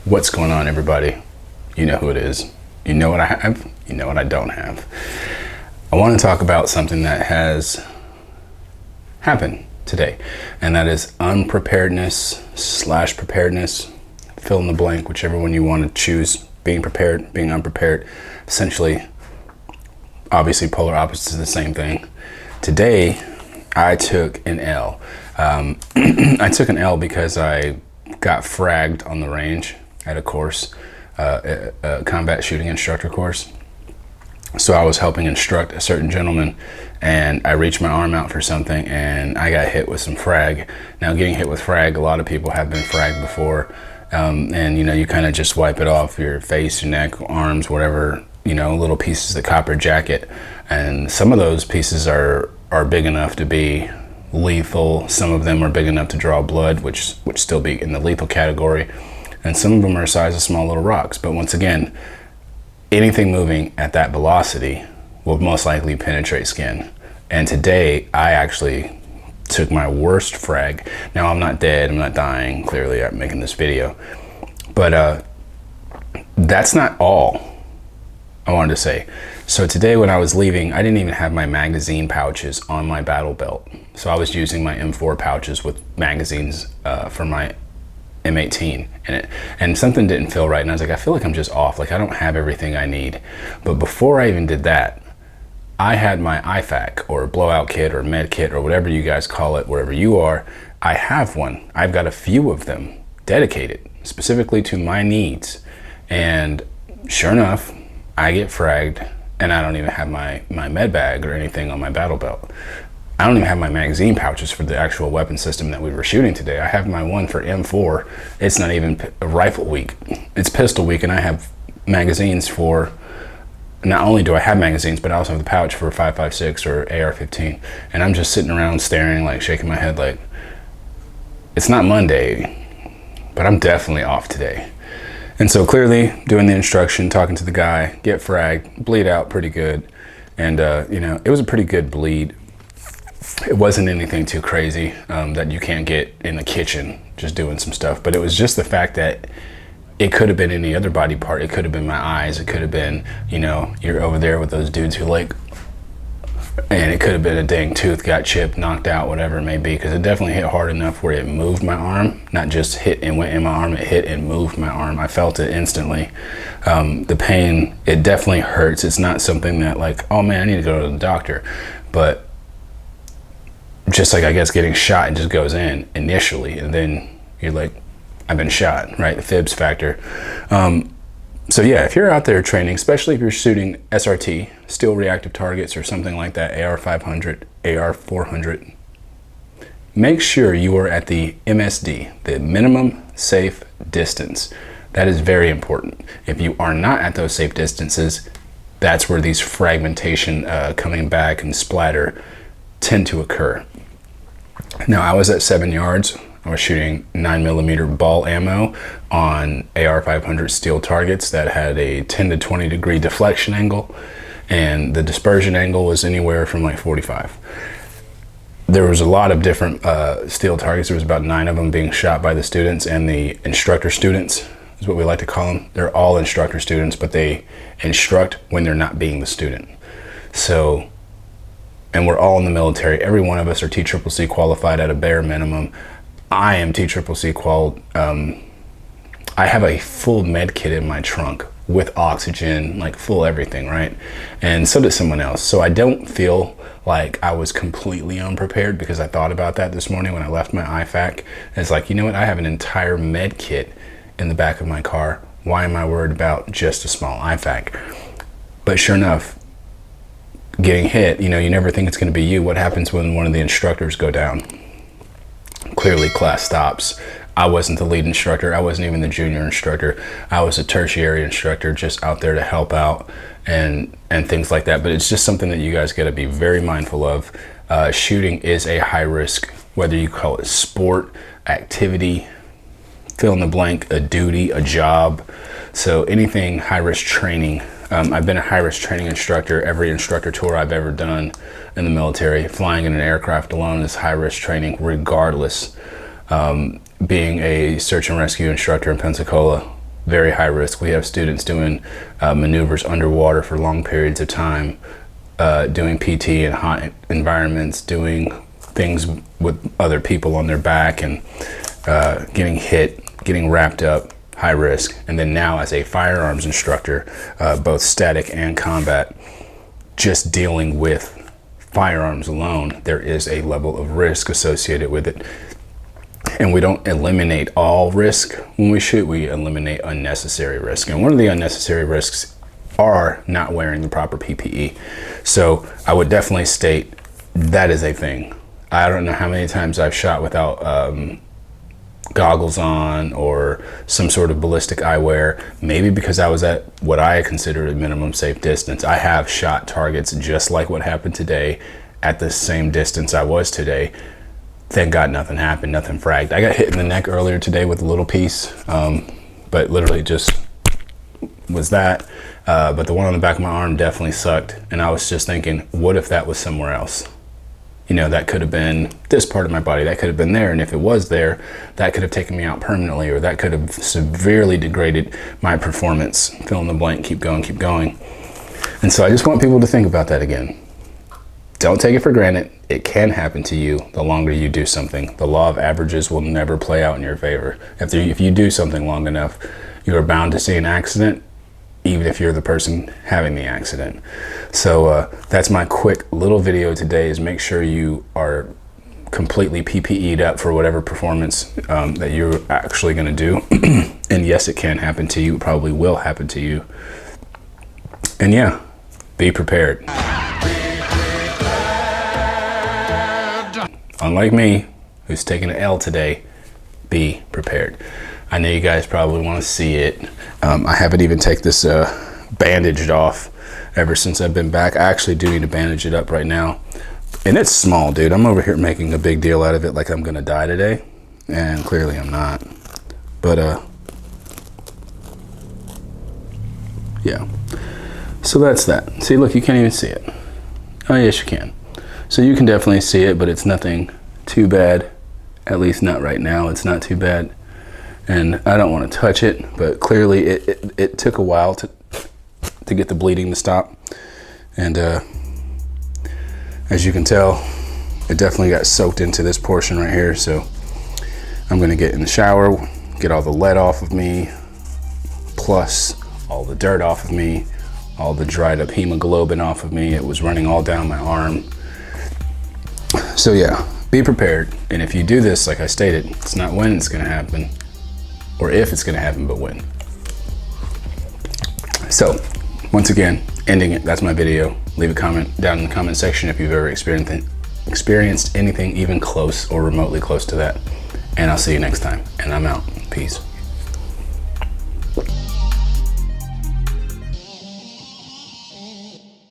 What's going on, everybody? You know who it is. You know what I have, you know what I don't have. I want to talk about something that has happened today, and that is unpreparedness / preparedness. Fill in the blank, whichever one you want to choose. Being prepared, being unprepared. Essentially, obviously polar opposites of the same thing. Today, I took an L. I took an L because I got fragged on the range at a course, a combat shooting instructor course. So I was helping instruct a certain gentleman, and I reached my arm out for something and I got hit with some frag. Now, getting hit with frag, a lot of people have been fragged before, and you know, you kind of just wipe it off your face, your neck, arms, whatever, you know, little pieces of the copper jacket. And some of those pieces are big enough to be lethal. Some of them are big enough to draw blood, which would still be in the lethal category. And some of them are the size of small little rocks. But once again, anything moving at that velocity will most likely penetrate skin. And today I actually took my worst frag. Now, I'm not dead, I'm not dying, clearly I'm making this video. But that's not all I wanted to say. So today when I was leaving, I didn't even have my magazine pouches on my battle belt. So I was using my M4 pouches with magazines for my M18 in it, and something didn't feel right, and I was like, I feel like I'm just off, like I don't have everything I need. But before I even did that, I had my IFAK or blowout kit or med kit or whatever you guys call it, wherever you are. I have one. I've got a few of them dedicated specifically to my needs, and sure enough, I get fragged and I don't even have my med bag or anything on my battle belt. I don't even have my magazine pouches for the actual weapon system that we were shooting today. I have my one for M4. It's not even a rifle week. It's pistol week, and I have magazines for, not only do I have magazines, but I also have the pouch for 5.56 or AR-15. And I'm just sitting around staring, like shaking my head like, it's not Monday, but I'm definitely off today. And so clearly doing the instruction, talking to the guy, get fragged, bleed out pretty good. And you know, it was a pretty good bleed. It wasn't anything too crazy that you can't get in the kitchen just doing some stuff, but it was just the fact that it could have been any other body part. It could have been my eyes. It could have been, you know, you're over there with those dudes who like, and it could have been a dang tooth got chipped, knocked out, whatever it may be, because it definitely hit hard enough where it moved my arm, not just hit and went in my arm, it hit and moved my arm. I felt it instantly. The pain, it definitely hurts. It's not something that like, oh man, I need to go to the doctor, but just like, I guess, getting shot, it just goes in initially, and then you're like, I've been shot, right? The fibs factor. So yeah, if you're out there training, especially if you're shooting SRT, steel reactive targets, or something like that, AR-500, AR-400, make sure you are at the MSD, the minimum safe distance. That is very important. If you are not at those safe distances, that's where these fragmentation coming back and splatter tend to occur. Now, I was at 7 yards. I was shooting 9mm ball ammo on AR-500 steel targets that had a 10 to 20 degree deflection angle, and the dispersion angle was anywhere from like 45. There was a lot of different steel targets. There was about 9 of them being shot by the students, and the instructor students is what we like to call them. They're all instructor students, but they instruct when they're not being the student. So, and we're all in the military. Every one of us are TCCC qualified at a bare minimum. I am TCCC qualified. I have a full med kit in my trunk with oxygen, like full everything, right? And so does someone else. So I don't feel like I was completely unprepared, because I thought about that this morning when I left my IFAK. It's like, you know what? I have an entire med kit in the back of my car. Why am I worried about just a small IFAK? But sure enough, getting hit, you know, you never think it's going to be you. What happens when one of the instructors go down? Clearly class stops. I wasn't the lead instructor. I wasn't even the junior instructor. I was a tertiary instructor, just out there to help out and things like that. But it's just something that you guys got to be very mindful of. Shooting is a high risk, whether you call it sport, activity, fill in the blank, a duty, a job. So anything high risk training. I've been a high risk training instructor. Every instructor tour I've ever done in the military, flying in an aircraft alone is high risk training, regardless. Being a search and rescue instructor in Pensacola, very high risk. We have students doing maneuvers underwater for long periods of time, doing PT in hot environments, doing things with other people on their back, and getting hit, getting wrapped up, high risk. And then now as a firearms instructor, both static and combat, just dealing with firearms alone, there is a level of risk associated with it. And we don't eliminate all risk when we shoot, we eliminate unnecessary risk. And one of the unnecessary risks are not wearing the proper PPE. So I would definitely state that is a thing. I don't know how many times I've shot without goggles on or some sort of ballistic eyewear, maybe because I was at what I consider a minimum safe distance. I have shot targets just like what happened today at the same distance I was today. Thank God nothing happened, nothing fragged. I got hit in the neck earlier today with a little piece, but literally just was that. But the one on the back of my arm definitely sucked. And I was just thinking, what if that was somewhere else? You know, that could have been this part of my body, that could have been there. And if it was there, that could have taken me out permanently, or that could have severely degraded my performance. Fill in the blank, keep going, keep going. And so I just want people to think about that again. Don't take it for granted. It can happen to you the longer you do something. The law of averages will never play out in your favor. If you do something long enough, you are bound to see an accident, even if you're the person having the accident. So that's my quick little video today, is make sure you are completely PPE'd up for whatever performance that you're actually gonna do. And yes, it can happen to you, it probably will happen to you. And yeah, be prepared. Unlike me, who's taking an L today, be prepared. I know you guys probably want to see it. I haven't even taken this bandaged off ever since I've been back. I actually do need to bandage it up right now. And it's small, dude. I'm over here making a big deal out of it like I'm gonna die today. And clearly I'm not. But yeah. So that's that. See, look, you can't even see it. Oh yes, you can. So you can definitely see it, but it's nothing too bad. At least not right now. It's not too bad. And I don't want to touch it, but clearly it took a while to get the bleeding to stop. And as you can tell, it definitely got soaked into this portion right here. So I'm going to get in the shower, get all the lead off of me, plus all the dirt off of me, all the dried up hemoglobin off of me. It was running all down my arm. So yeah, be prepared. And if you do this, like I stated, it's not when it's going to happen or if it's going to happen, but when. So once again, ending it. That's my video. Leave a comment down in the comment section if you've ever experienced anything even close or remotely close to that. And I'll see you next time. And I'm out. Peace.